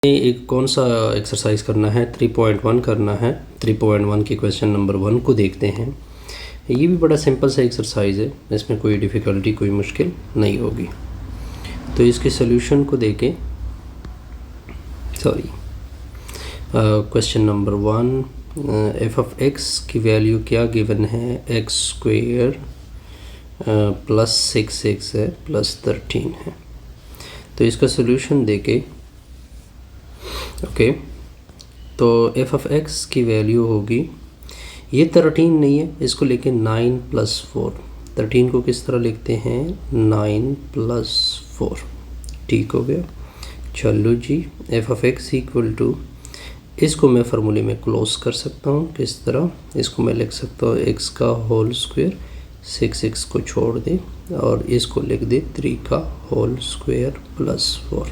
एक कौन सा एक्सरसाइज करना है, 3.1 करना है। 3.1 के क्वेश्चन नंबर 1 को देखते हैं। ये भी बड़ा सिंपल सा एक्सरसाइज है, इसमें कोई डिफ़िकल्टी कोई मुश्किल नहीं होगी। तो इसके सोल्यूशन को देखें। Question number 1, F of x की वैल्यू क्या गिवन है, एक्स स्क्वेयर प्लस 6x है प्लस 13 है। तो इसका सोल्यूशन देखें। ओके, तो एफ ऑफ एक्स की वैल्यू होगी, ये 13 नहीं है, इसको लेके 9 + 4। 13 को किस तरह लिखते हैं, 9 + 4। ठीक हो गया। चलो जी, f of x equal to, इसको मैं फार्मूले में क्लोज कर सकता हूँ। किस तरह, इसको मैं लिख सकता हूँ एक्स का होल स्क्वायर, 6x को छोड़ दे और इसको लिख दे 3 का होल स्क्वायर प्लस 4।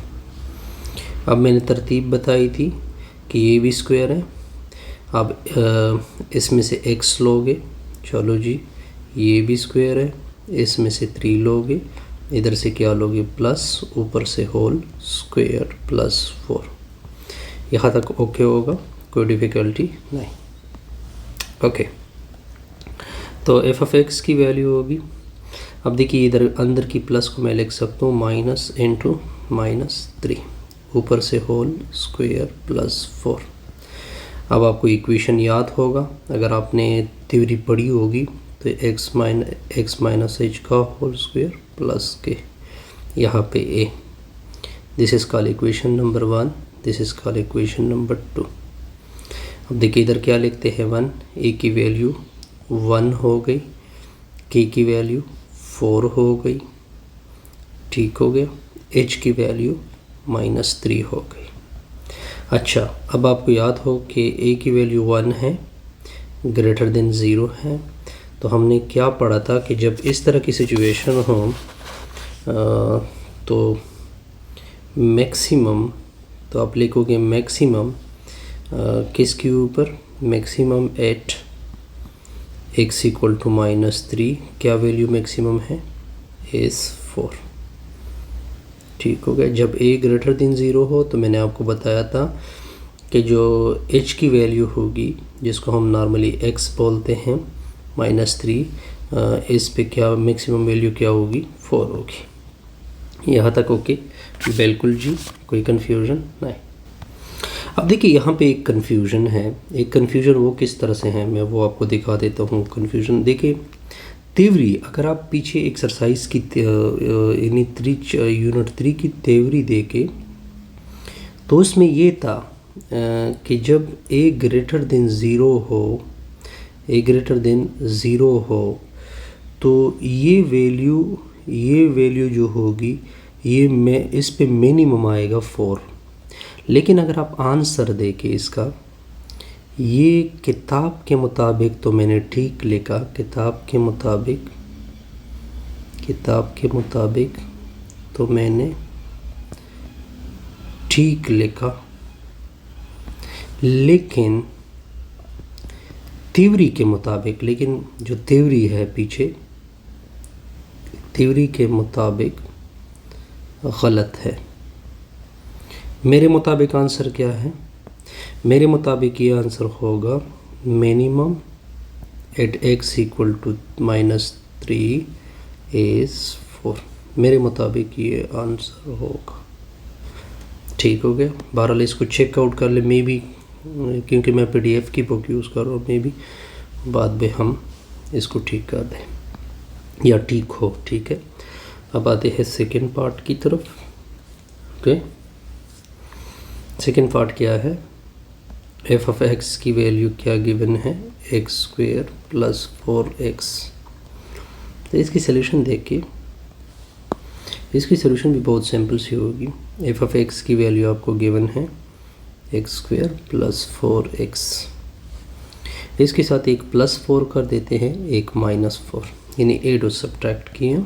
अब मैंने तरतीब बताई थी कि ये भी स्क्वायर है। अब इसमें से x लोगे, चलो जी ये भी स्क्वायर है, इसमें से 3 लोगे, इधर से क्या लोगे प्लस, ऊपर से होल स्क्वायर प्लस 4। यहाँ तक ओके होगा, कोई डिफ़िकल्टी नहीं। ओके, तो एफ ऑफ एक्स की वैल्यू होगी, अब देखिए इधर अंदर की प्लस को मैं लिख सकता हूँ माइनस इंटू -3, ऊपर से होल स्क्वायर प्लस 4। अब आपको इक्वेशन याद होगा, अगर आपने थ्योरी पढ़ी होगी तो x माइनस h का होल स्क्वायर प्लस के, यहाँ पे a, this is called equation number 1, this is called equation number 2। अब देखिए इधर क्या लिखते हैं, 1, a की वैल्यू 1 हो गई, k की वैल्यू 4 हो गई, ठीक हो गया, h की वैल्यू -3 हो गई। अच्छा, अब आपको याद हो कि a की वैल्यू 1 है, ग्रेटर देन 0 है, तो हमने क्या पढ़ा था कि जब इस तरह की सिचुएशन हो तो मैक्सिमम, तो आप लिखोगे मैक्सिमम किसके ऊपर, maximum at x equal to -3, क्या वैल्यू मैक्सिमम है, इज़ 4। ठीक हो गया। जब a ग्रेटर देन 0 हो तो मैंने आपको बताया था कि जो h की वैल्यू होगी, जिसको हम नॉर्मली x बोलते हैं, -3, इस पे क्या मैक्सिमम वैल्यू क्या होगी, 4 होगी। यहाँ तक ओके, बिल्कुल जी, कोई कन्फ्यूज़न नहीं। अब देखिए यहाँ पे एक कन्फ्यूज़न है, एक कन्फ्यूज़न वो किस तरह से है, मैं वो आपको दिखा देता हूँ। कन्फ्यूज़न देखिए, थ्योरी, अगर आप पीछे एक्सरसाइज की यानी यूनिट 3 की थ्योरी देखें तो उसमें ये था कि जब a ग्रेटर देन 0 हो, a ग्रेटर देन 0 हो, तो ये वैल्यू जो होगी, ये मैं इस पे मिनिमम आएगा 4। लेकिन अगर आप आंसर देखें इसका, ये किताब के मुताबिक तो मैंने ठीक लिखा, किताब के मुताबिक तो मैंने ठीक लिखा, लेकिन थ्योरी के मुताबिक, लेकिन जो थ्योरी है पीछे, थ्योरी के मुताबिक गलत है। मेरे मुताबिक आंसर क्या है, मेरे मुताबिक ये आंसर होगा minimum at x equal to -3 is 4। मेरे मुताबिक ये आंसर होगा। ठीक हो गया। बहरहाल इसको चेकआउट कर ले, मे बी, क्योंकि मैं PDF की बुक यूज़ कर रहा हूँ, मे बी बाद में हम इसको ठीक कर दें या ठीक हो। ठीक है, अब आते हैं सेकेंड पार्ट की तरफ। ओके, सेकेंड पार्ट क्या है, एफ ऑफ एक्स की वैल्यू क्या गिवन है, एक्स स्क्वेयर प्लस 4x। तो इसकी सलूशन देखिए, इसकी सलूशन भी बहुत सिंपल सी होगी। एफ ऑफ एक्स की वैल्यू आपको गिवन है एक्स स्क्वेयर प्लस 4x, इसके साथ एक +4 कर देते हैं, एक -4, यानी एड और सब्ट्रैक्ट किया।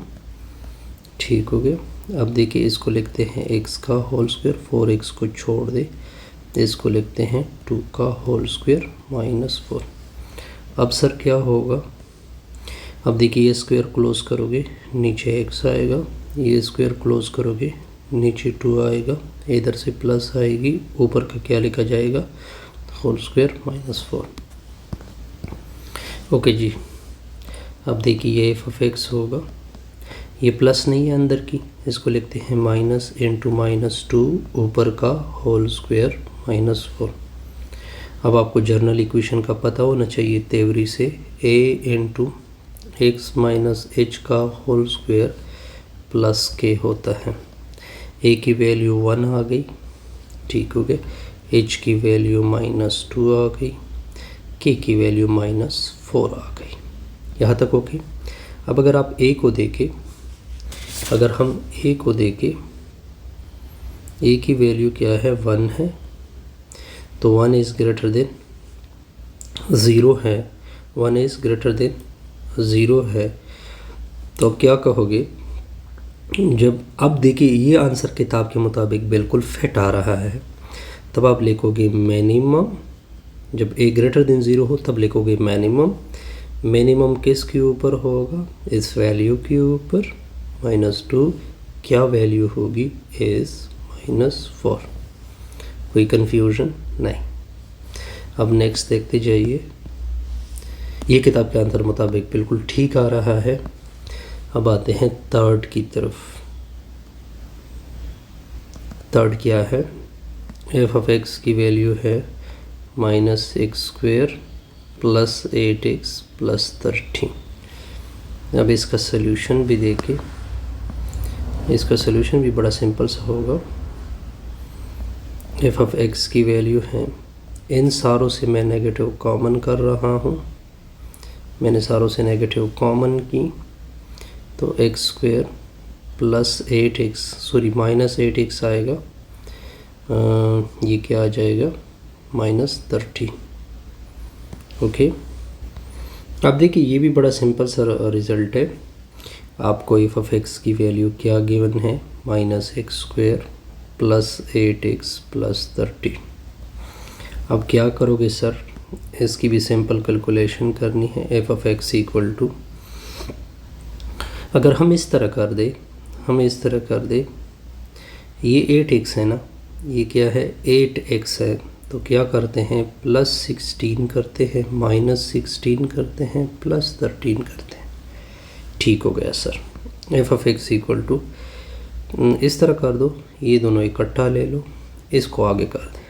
ठीक हो गया। अब देखिए इसको लिखते हैं x का होल स्क्वायर, 4x को छोड़ दे, इसको लिखते हैं 2 का होल स्क्वायर -4। अब सर क्या होगा, अब देखिए ये स्क्वायर क्लोज करोगे नीचे x आएगा, ये स्क्वायर क्लोज करोगे नीचे 2 आएगा, इधर से प्लस आएगी, ऊपर का क्या लिखा जाएगा, होल स्क्वायर माइनस 4। ओके जी, अब देखिए ये एफ ऑफ एक्स होगा, ये प्लस नहीं है अंदर की, इसको लिखते हैं माइनस इंटू माइनस 2 ऊपर का होल स्क्वायर माइनस 4। अब आपको जर्नल इक्वेशन का पता होना चाहिए तेवरी से, a into x minus H का होल स्क्वायर प्लस के होता है। a की वैल्यू 1 आ गई, ठीक हो गया, h की वैल्यू -2 आ गई, k की वैल्यू -4 आ गई। यहाँ तक ओके। अब अगर आप a को देखें, अगर हम a को देखें, a की वैल्यू क्या है, 1 है, तो 1 इज़ ग्रेटर देन 0 है, 1 इज़ ग्रेटर देन 0 है। तो अब क्या कहोगे, जब अब देखिए ये आंसर किताब के मुताबिक बिल्कुल फिट आ रहा है, तब आप लिखोगे मिनिमम, जब a ग्रेटर देन 0 हो तब लिखोगे मिनिमम। मिनिमम किसके ऊपर होगा, इस वैल्यू के ऊपर, -2, क्या वैल्यू होगी, इज़ -4। कोई कन्फ्यूजन नहीं। अब नेक्स्ट देखते जाइए, ये किताब के आंसर मुताबिक बिल्कुल ठीक आ रहा है। अब आते हैं थर्ड की तरफ। थर्ड क्या है, एफ ऑफ एक्स की वैल्यू है -x² प्लस 8x प्लस 13। अब इसका सल्यूशन भी देखें, इसका सल्यूशन भी बड़ा सिंपल सा होगा। एफ ऑफ एक्स की वैल्यू है, इन सारों से मैं नेगेटिव कॉमन कर रहा हूँ, मैंने सारों से नेगेटिव कॉमन की, तो x² plus 8x, sorry -8x आएगा, ये क्या आ जाएगा, -30। ओके, अब देखिए ये भी बड़ा सिंपल सा रिज़ल्ट है। आपको एफ ऑफ एक्स की वैल्यू क्या गिवन है, -x² प्लस 8x प्लस 30। अब क्या करोगे सर, इसकी भी सिंपल कैलकुलेशन करनी है। F of x equal to, अगर हम इस तरह कर दे, हम इस तरह कर दे, ये 8x है ना, ये क्या है, 8x है, तो क्या करते हैं, +16 करते हैं, -16 करते हैं, +13 करते हैं। ठीक हो गया sir. F of x equal to, इस तरह कर दो, ये दोनों इकट्ठा ले लो, इसको आगे कर दें,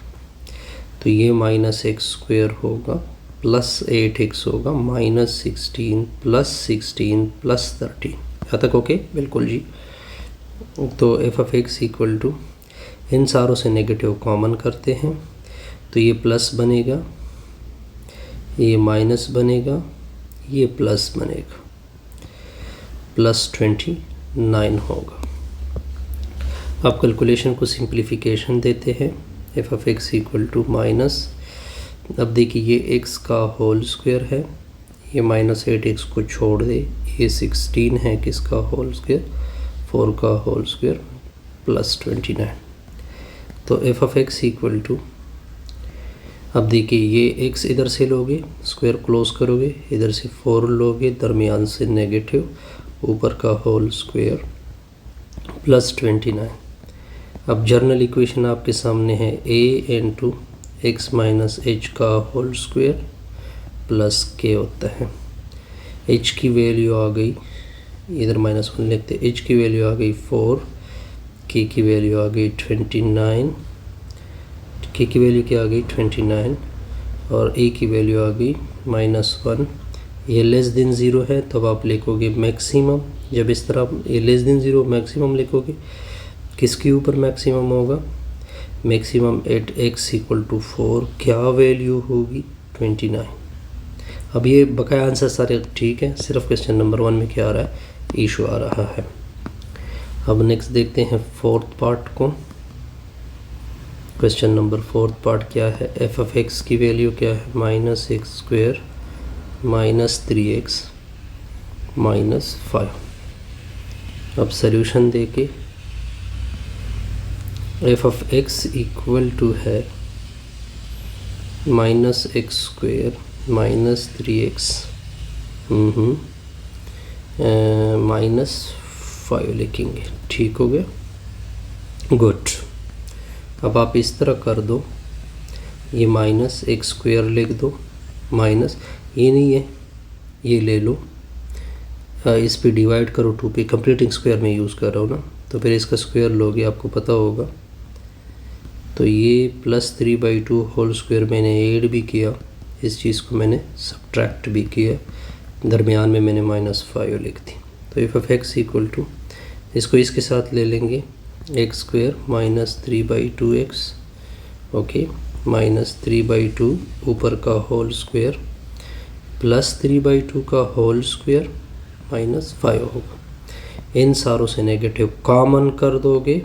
तो ये -x² होगा प्लस 8x होगा, -16 प्लस 16 प्लस 13। यहाँ तक ओके, बिल्कुल जी। तो F of x equal to, इन सारों से नेगेटिव कॉमन करते हैं, तो ये प्लस बनेगा, ये माइनस बनेगा, ये प्लस बनेगा, +29 होगा। अब कैलकुलेशन को सिंप्लीफिकेशन देते हैं। F of x equal to minus, अब देखिए ये x का होल स्क्वायर है, ये -8x को छोड़ दे, ये 16 है किसका होल स्क्वायर, 4 का होल स्क्वायर +29। तो F of x equal to, अब देखिए ये x इधर से लोगे, स्क्वायर क्लोज करोगे, इधर से 4 लोगे, दरमियान से नेगेटिव, ऊपर का होल स्क्वायर +29। अब जर्नल इक्वेशन आपके सामने है, a into x minus H का होल स्क्वायर प्लस k होता है। h की वैल्यू आ गई, इधर -1 लिखते, h की वैल्यू आ गई 4, k की वैल्यू आ गई 29, k की वैल्यू क्या आ गई 29, और a की वैल्यू आ गई -1। ये लेस देन 0 है, तब आप लिखोगे मैक्सिमम। जब इस तरह ये लेस देन 0 मैक्सिमम लिखोगे, किसके ऊपर मैक्सिमम होगा, maximum at x equal to 4, क्या वैल्यू होगी 29। अब ये बकाया आंसर सारे ठीक है, सिर्फ क्वेश्चन नंबर 1 में क्या आ रहा है, इशू आ रहा है। अब नेक्स्ट देखते हैं फोर्थ पार्ट को। क्वेश्चन नंबर 4 पार्ट क्या है, एफ ऑफ एक्स की वैल्यू क्या है, -x² -3x -5। अब सॉल्यूशन देके f of x equal to है -x² -3x -5 लिखेंगे। ठीक हो गया, गुड। अब आप इस तरह कर दो, ये माइनस एक्स स्क्वायर लिख दो, माइनस ये नहीं है, ये ले लो, इस पे डिवाइड करो 2 पे, कंप्लीटिंग स्क्वायर में यूज़ कर रहा हूँ ना, तो फिर इसका स्क्वायर लोगे, आपको पता होगा। तो ये +3/2 होल स्क्वायर मैंने ऐड भी किया, इस चीज़ को मैंने सब्ट्रैक्ट भी किया, दरमियान में मैंने -5 लिख दी। तो f(x) इक्वल टू, इसको इसके साथ ले लेंगे, एक्स स्क्वायर -3/2x, ओके, -3/2 ऊपर का होल स्क्वायर +3/2 का होल स्क्वायर -5 होगा। इन सारों से नेगेटिव कॉमन कर दोगे,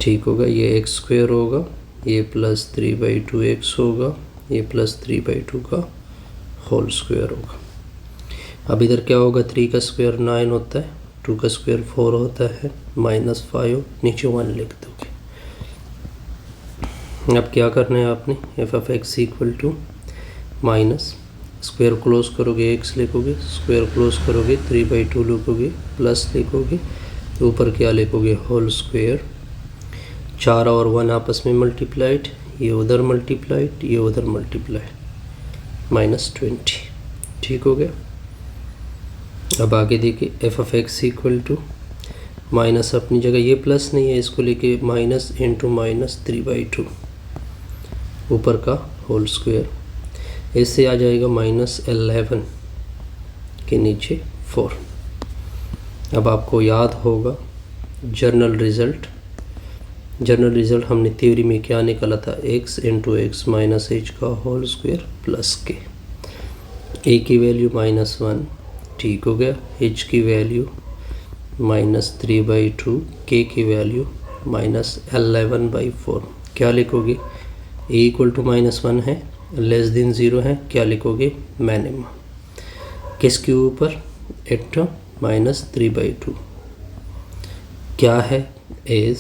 ठीक होगा, ये एक्स स्क्वायर होगा, ये +3/2x होगा, ये +3/2 का होल स्क्वायर होगा। अब इधर क्या होगा, 3 का स्क्वायर 9 होता है, 2 का स्क्वायर 4 होता है, -5 नीचे 1 लिख दोगे। अब क्या करना है आपने, f(x) equal to minus square close करोगे x लिखोगे, स्क्वायर क्लोज करोगे 3/2 लिखोगे, प्लस लिखोगे, ऊपर क्या लिखोगे, होल स्क्वायर, 4 और 1 आपस में मल्टीप्लाइड, ये उधर मल्टीप्लाइड, ये उधर मल्टीप्लाइड, -20, ठीक हो गया। अब आगे देखिए, f(x) इक्वल टू माइनस अपनी जगह, ये प्लस नहीं है, इसको लेके माइनस इंटू -3/2 ऊपर का होल स्क्वायर, इससे आ जाएगा -11 के नीचे 4। अब आपको याद होगा जर्नल रिज़ल्ट हमने थ्योरी में क्या निकाला था, x into x minus h का whole square plus k, a की वैल्यू -1, ठीक हो गया, h की वैल्यू -3/2, k की वैल्यू -11/4। क्या लिखोगे, a इक्वल टू -1 है, लेस देन 0 है, क्या लिखोगे, मिनिमम, किसके ऊपर, एट -3/2, क्या है, एज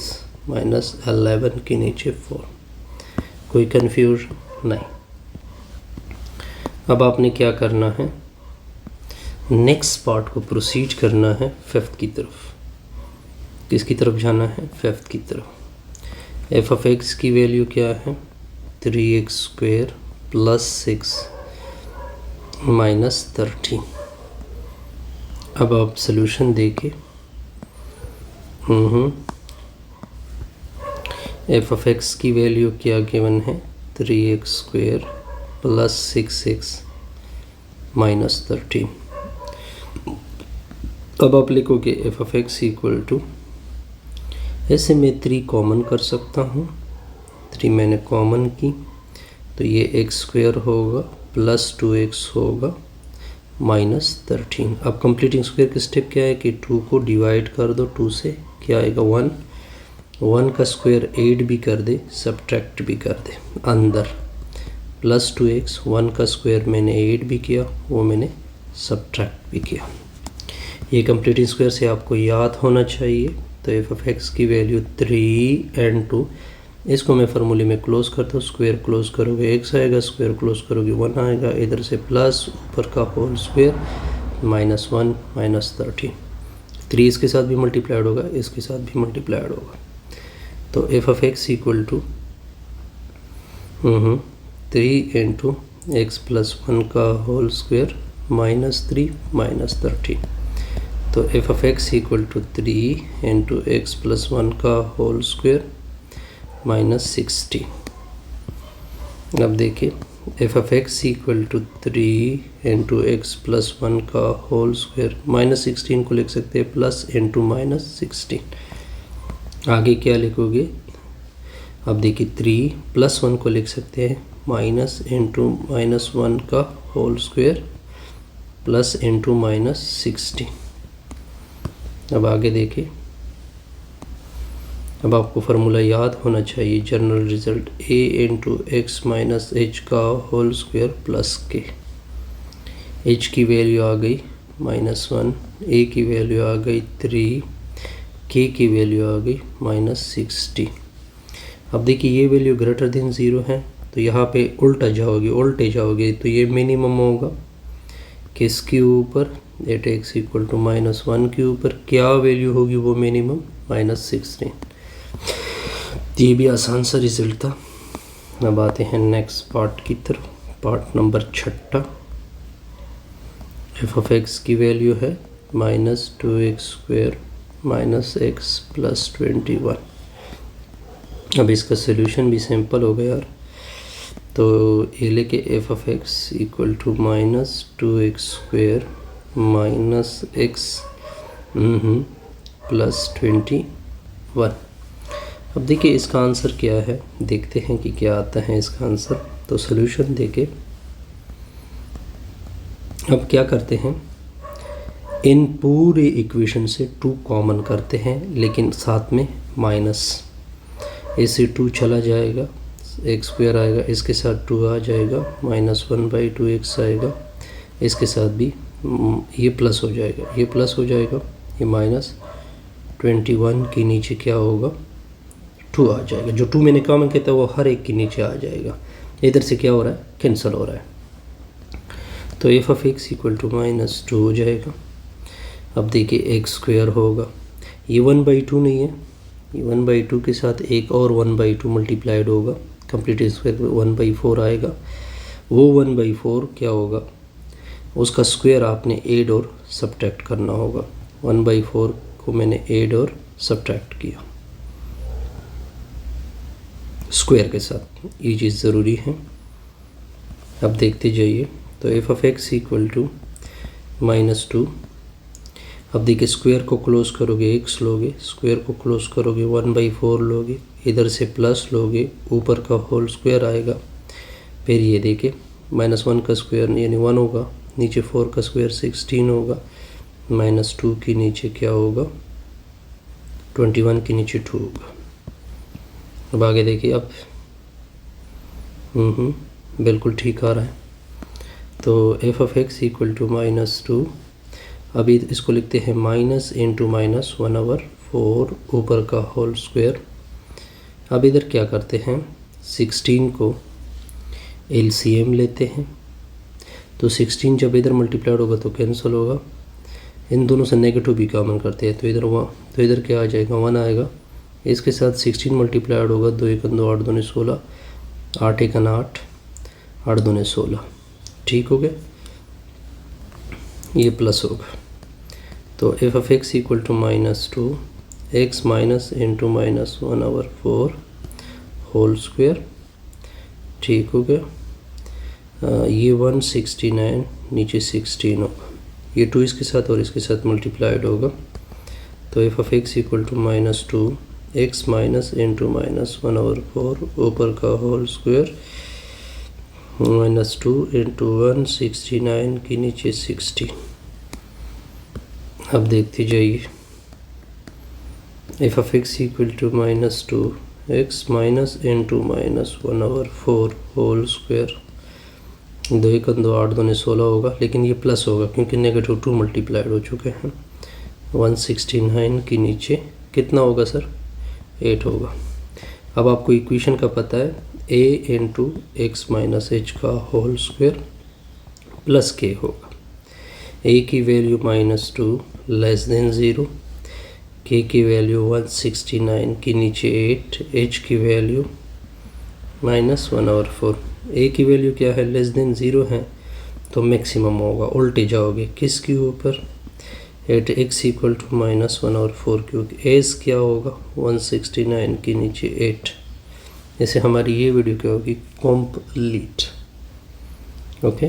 -11 के नीचे 4। कोई कन्फ्यूजन नहीं। अब आपने क्या करना है, नेक्स्ट पार्ट को प्रोसीड करना है 5th की तरफ। किसकी तरफ जाना है, 5th की तरफ। f(x) की वैल्यू क्या है, 3x स्क्वायर प्लस 6 -13। अब आप सॉल्यूशन देखिए, f(x) की वैल्यू क्या गिवन है, 3x स्क्वायर प्लस 6x -13। अब आप लिखोगे f(x) इक्वल टू, ऐसे मैं 3 कॉमन कर सकता हूँ, 3 मैंने कॉमन की, तो ये x स्क्वायर होगा प्लस 2x होगा -13। अब कंप्लीटिंग स्क्वायर की स्टेप क्या है कि 2 को डिवाइड कर दो, 2 से क्या आएगा, 1 का स्क्वायर 8 भी कर दे, सब्ट्रैक्ट भी कर दे, अंदर प्लस 2x, 1 का स्क्वायर मैंने 8 भी किया, वो मैंने सब्ट्रैक्ट भी किया। ये कंप्लीटिंग स्क्वायर से आपको याद होना चाहिए। तो f(x) की वैल्यू 3 and 2, इसको मैं फार्मूले में क्लोज करता हूँ, स्क्वायर क्लोज करोगे x आएगा, स्क्वायर क्लोज करोगे 1 आएगा, इधर से प्लस ऊपर का होल स्क्वायर -1 -13, 3 इसके साथ भी मल्टीप्लाइड होगा, इसके साथ भी मल्टीप्लाइड होगा। तो f(x) equal to 3 into x plus 1 का होल स्क्वायर -3 -13। तो f(x) equal to 3 into x plus 1 का होल स्क्वायर -16। अब देखिए, f(x) equal to 3 into x plus 1 का होल स्क्वायर, -16 को लिख सकते हैं प्लस इंटू -16। आगे क्या लिखोगे, अब देखिए 3 + 1 को लिख सकते हैं माइनस इंटू -1 का होल स्क्वायर प्लस इंटू -16। अब आगे देखिए, अब आपको फार्मूला याद होना चाहिए, general result a into x minus h का whole square plus k। h की वैल्यू आ गई -1, a की वैल्यू आ गई 3, k की वैल्यू आ गई -16। अब देखिए, ये वैल्यू ग्रेटर देन 0 है, तो यहाँ पे उल्टे जाओगे तो ये मिनिमम होगा किसके ऊपर, एट एक्स इक्वल टू -1 के ऊपर। क्या वैल्यू होगी वो मिनिमम, -16। ये भी आसान सा रिज़ल्ट था। अब आते हैं नेक्स्ट पार्ट की तरफ, part number 6। F of x की वैल्यू है -2x² -x + 21। अब इसका सोल्यूशन भी सिंपल हो गया यार। तो ये लेके f of x equal to -2x² -x + 21। अब देखिए इसका आंसर क्या है, देखते हैं कि क्या आता है इसका आंसर। तो सोल्यूशन देके अब क्या करते हैं, इन पूरे इक्वेशन से 2 कॉमन करते हैं, लेकिन साथ में माइनस, इससे 2 चला जाएगा, x² आएगा, इसके साथ 2 आ जाएगा, -1/2x आएगा, इसके साथ भी ये प्लस हो जाएगा, ये प्लस हो जाएगा, ये -21 के नीचे क्या होगा, 2 आ जाएगा। जो 2 मैंने कॉमन किया था वो हर एक के नीचे आ जाएगा। इधर से क्या हो रहा है, कैंसिल हो रहा है। तो F of x equal to -2 हो जाएगा। अब देखिए x² होगा, ये 1/2 नहीं है, ये 1/2 के साथ एक और 1/2 मल्टीप्लाइड होगा, कंप्लीट स्क्वायर 1/4 आएगा। वो 1/4 क्या होगा, उसका स्क्वायर आपने ऐड और सब्ट्रैक्ट करना होगा। 1/4 को मैंने ऐड और सब्ट्रैक्ट किया स्क्वायर के साथ, ये चीज़ ज़रूरी है। अब देखते जाइए। तो F of x equal to -2। अब देखिए स्क्वायर को क्लोज करोगे x लोगे, स्क्वायर को क्लोज करोगे 1/4 लोगे, इधर से प्लस लोगे, ऊपर का होल स्क्वायर आएगा। फिर ये देखिए -1 का स्क्वायर यानी 1 होगा, नीचे 4 का स्क्वायर 16 होगा, -2 के नीचे क्या होगा, 21 के नीचे 2 होगा। अब आगे देखिए, अब बिल्कुल ठीक आ रहा है। तो F of x equal to -2। अभी इसको लिखते हैं माइनस इंटू माइनस 1/4 ऊपर का होल स्क्वायर। अब इधर क्या करते हैं, 16 को एलसीएम लेते हैं। तो 16 जब इधर मल्टीप्लाइड होगा तो कैंसिल होगा, इन दोनों से नेगेटिव भी कॉमन करते हैं, तो इधर 1, तो इधर क्या आ जाएगा, 1 आएगा। इसके साथ 16 मल्टीप्लाइड होगा, 2 × 2 8 2 16, 8 × 8 8 2 16, ठीक हो गया, ये प्लस होगा। तो F of x equal to -2 x minus into minus 1/4 whole square, ठीक हो गया। ये 169 नीचे 16 होगा, ये 2 इसके साथ और इसके साथ मल्टीप्लाइड होगा। तो F of x equal to -2 x minus into minus 1/4 ऊपर का होल स्क्वायर -2 इंटू 169 के नीचे 16। अब देखते जाइए, F of x equal to -2 x minus into minus 1/4 whole square, 2 × 2 8 2 16 होगा, लेकिन ये प्लस होगा क्योंकि नेगेटिव 2 मल्टीप्लाइड हो चुके हैं। 169 के नीचे कितना होगा सर, 8 होगा। अब आपको इक्वेशन का पता है, a into x minus H का होल स्क्वायर प्लस k होगा। a की वैल्यू -2 <0, k की वैल्यू 169 के नीचे 8, h की वैल्यू -1/4। a की वैल्यू क्या है, <0 है, तो मैक्सिमम होगा, उल्टे जाओगे किसके ऊपर, एट x इक्वल टू -1/4, क्योंकि एस क्या होगा 169 के नीचे 8। जैसे हमारी ये वीडियो क्या होगी, कंप्लीट। ओके।